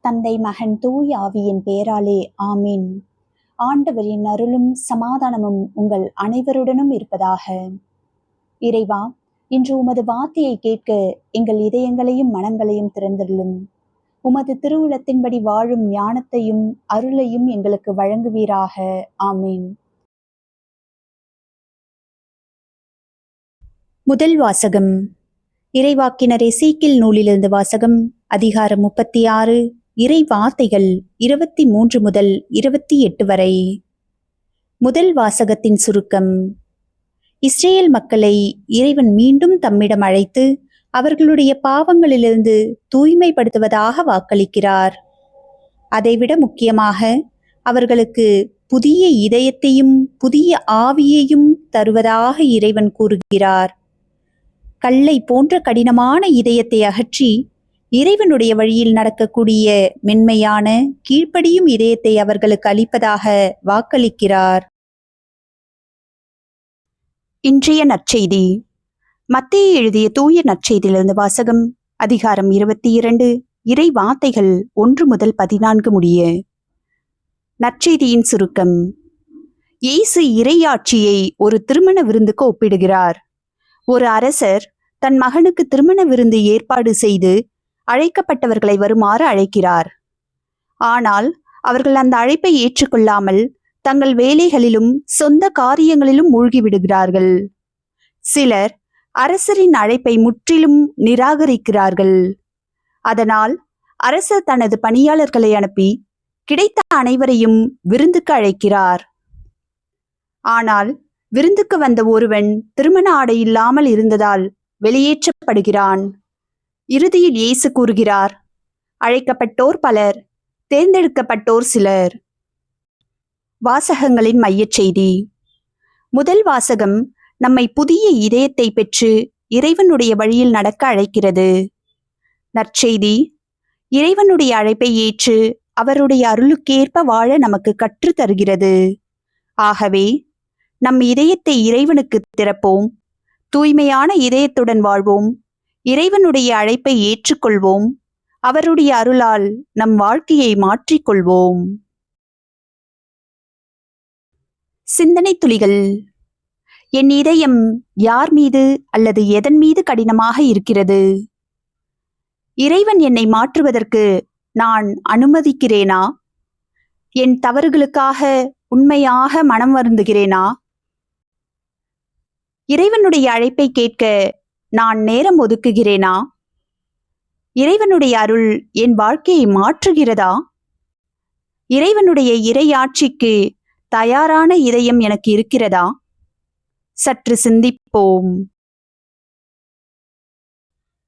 தந்தை, மகன், தூய ஆவியின் பெயராலே ஆமீன். ஆண்டவரின் அருளும் சமாதானமும் உங்கள் அனைவருடனும் இருப்பதாக. இறைவா, இன்று உமது வார்த்தையை கேட்க எங்கள் இதயங்களையும் மனங்களையும் திறந்தருளும். உமது திருவுளத்தின்படி வாழும் ஞானத்தையும் அருளையும் எங்களுக்கு வழங்குவீராக. ஆமீன். முதல் வாசகம். இறைவாக்கினர் எசேக்கியேல் நூலிலிருந்து வாசகம். அதிகாரம் 36, இறை வார்த்தைகள் 23 முதல் 28 வரை. முதல் வாசகத்தின் சுருக்கம். இஸ்ரேல் மக்களை இறைவன் மீண்டும் தம்மிடம் அழைத்து அவர்களுடைய பாவங்களிலிருந்து தூய்மைப்படுத்துவதாக வாக்களிக்கிறார். அதைவிட முக்கியமாக அவர்களுக்கு புதிய இதயத்தையும் புதிய ஆவியையும் தருவதாக இறைவன் கூறுகிறார். கல்லை போன்ற கடினமான இதயத்தை அகற்றி இறைவனுடைய வழியில் நடக்கக்கூடிய மென்மையான கீழ்ப்படியும் இதயத்தை அவர்களுக்கு அளிப்பதாக வாக்களிக்கிறார். இன்றைய நற்செய்தி. மத்தேயு எழுதிய தூய நற்செய்தியிலிருந்து வாசகம். அதிகாரம் 22, இறை வார்த்தைகள் 1 முதல் 14 முடிய. நற்செய்தியின் சுருக்கம். இயேசு இறையாட்சியை ஒரு திருமண விருந்துக்கு ஒப்பிடுகிறார். ஒரு அரசர் தன் மகனுக்கு திருமண விருந்து ஏற்பாடு செய்து அழைக்கப்பட்டவர்களை வருமாறு அழைக்கிறார். ஆனால் அவர்கள் அந்த அழைப்பை ஏற்றுக்கொள்ளாமல் தங்கள் வேலைகளிலும் சொந்த காரியங்களிலும் மூழ்கிவிடுகிறார்கள். சிலர் அரசரின் அழைப்பை முற்றிலும் நிராகரிக்கிறார்கள். அதனால் அரசர் தனது பணியாளர்களை அனுப்பி கிடைத்த அனைவரையும் விருந்துக்கு அழைக்கிறார். ஆனால் விருந்துக்கு வந்த ஒருவன் திருமண ஆடை இல்லாமல் இருந்ததால் வெளியேற்றப்படுகிறான். இறுதியில் இயேசு கூறுகிறார், அழைக்கப்பட்டோர் பலர், தேர்ந்தெடுக்கப்பட்டோர் சிலர். வாசகங்களின் மையச் செய்தி. முதல் வாசகம் நம்மை புதிய இதயத்தை பெற்று இறைவனுடைய வழியில் நடக்க அழைக்கிறது. நற்செய்தி இறைவனுடைய அழைப்பை ஏற்று அவருடைய அருளுக்கேற்ப வாழ நமக்கு கற்று தருகிறது. ஆகவே நம் இதயத்தை இறைவனுக்கு திறப்போம், தூய்மையான இதயத்துடன் வாழ்வோம், இறைவனுடைய அழைப்பை ஏற்றுக்கொள்வோம், அவருடைய அருளால் நம் வாழ்க்கையை மாற்றிக்கொள்வோம். சிந்தனை துளிகள். என் இதயம் யார் மீது அல்லது எதன் மீது கடினமாக இருக்கிறது? இறைவன் என்னை மாற்றுவதற்கு நான் அனுமதிக்கிறேனா? என் தவறுகளுக்காக உண்மையாக மனம் வருந்துகிறேனா? இறைவனுடைய அழைப்பை கேட்க நான் நேரம் ஒதுக்குகிறேனா? இறைவனுடைய அருள் என் வாழ்க்கையை மாற்றுகிறதா? இறைவனுடைய இறையாட்சிக்கு தயாரான இதயம் எனக்கு இருக்கிறதா? சற்று சிந்திப்போம்.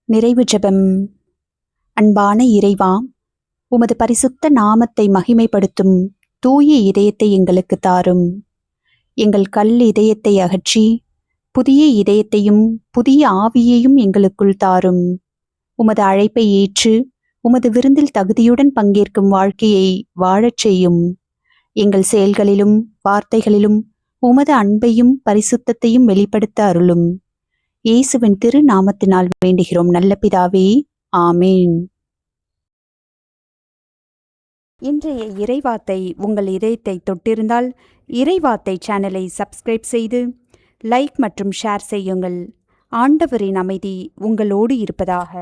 நிறைவு ஜெபம். அன்பான இறைவா, உமது பரிசுத்த நாமத்தை மகிமைப்படுத்தும் தூய இதயத்தை எங்களுக்கு தாரும். எங்கள் கல் இதயத்தை அகற்றி புதிய இதயத்தையும் புதிய ஆவியையும் எங்களுக்குள் தாரும். உமது அழைப்பை ஏற்று உமது விருந்தில் தகுதியுடன் பங்கேற்கும் வாழ்க்கையை வாழச் செய்யும். எங்கள் செயல்களிலும் வார்த்தைகளிலும் உமது அன்பையும் பரிசுத்தத்தையும் வெளிப்படுத்த அருளும். இயேசுவின் திரு நாமத்தினால் வேண்டுகிறோம் நல்ல பிதாவே. ஆமேன். இன்றைய இறைவார்த்தை உங்கள் இதயத்தை தொட்டிருந்தால் இறைவார்த்தை சேனலை சப்ஸ்கிரைப் செய்து லைக் மற்றும் ஷேர் செய்யுங்கள். ஆண்டவரின் அமைதி உங்களோடு இருப்பதாக.